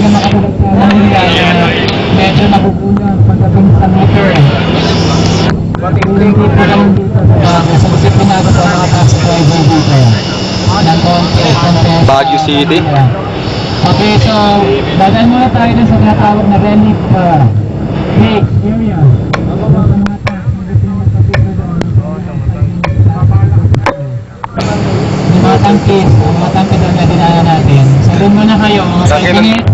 talaga makatulog sa Manila na medyo nagugulang pagdating sa meter. Hindi po lang dito sa bago. So, kasi pinago po ang mga taxi driver dito. Ng contest. Baguio City. Okay, so, dadaan muna tayo dun sa tinatawag na relic lake area. Mga tangke doon na dinaanan natin. So, doon muna kayo, mga 5 minutes.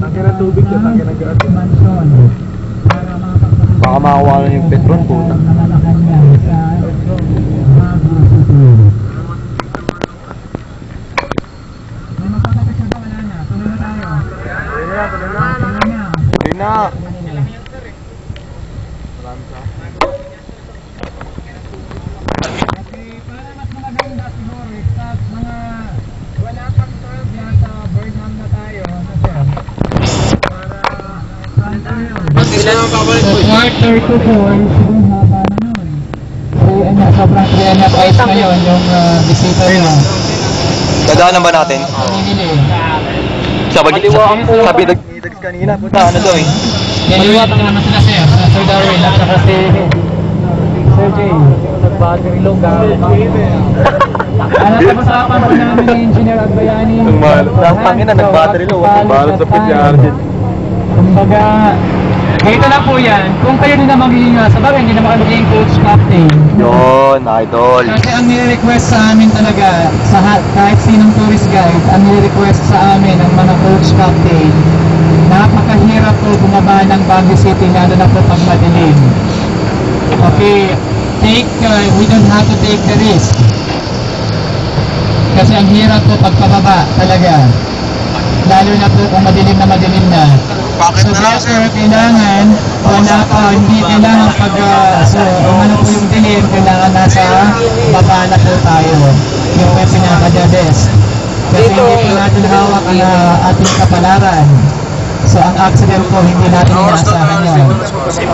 Tangke ng tubig sa tangke ng mansion. Baka makakuha na yung Petron po. Tuloy na. Quarter to 4, siguro haba na nun. Sobrang 3 hours ngayon yung bisita nyo. Dadaanan ba natin? Sabi nag-dags kanina, punta ano daw eh. Kaliwat ang naman sila sir, Sir Darwin at saka si Sir Jay. Nag-battery low ka. Napag-usapan po namin ni Engineer Agbayani. Tangin na, nag-battery low. Balot sa Pudyarjit. Kumbaga, ganito na po yan. Kung kayo din na magiging sa bagay, hindi na magiging coach captain. Yun, idol. Kasi ang nire-request sa amin talaga, kahit sinong tourist guide, ang nire-request sa amin ng mga coach captain, napakahirap po bumaba ng Baguio City, lalo na po pag madilim. Okay, we don't have to take the risk. Kasi ang hirap po pagpababa talaga. Lalo na po kung madilim na. So therefore, kailangan, hindi kailangan kung ano po yung dilim, kailangan nasa baba na po tayo. Yung may pinaka-the best. Kasi hindi po natin hawak ang ating kapalaran. So ang accident po, hindi natin inaasahan yan.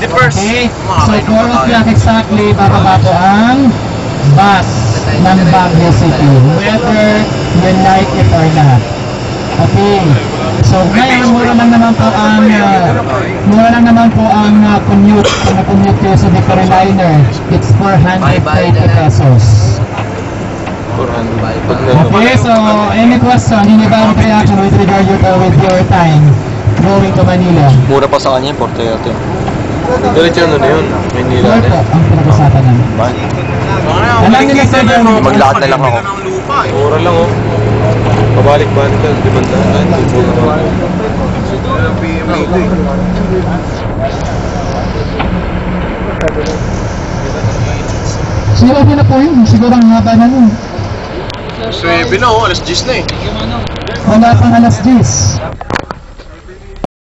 Okay? So 4 o'clock exactly, bababa po ang bus ng Baguio City. Whether you like it or not. Okay. So ngayon, mura lang naman po ang commute. Kung na-commute kayo sa Victoryliner, it's 430 pesos. 400. Okay, so any question, any bad reaction with regard with your time going to Manila? Mura pa sa kanya yung 430. Diretso na yun. Manila Sure po, ang pinag-usapan namin. Alam nila sa maglakad na lang ako. Mura lang oh. Pabalik-balik ka, di ba na? Siguro na po yun, siguro ang haba na nun. 9 na oh, alas 10 na eh. Wala pang alas 10.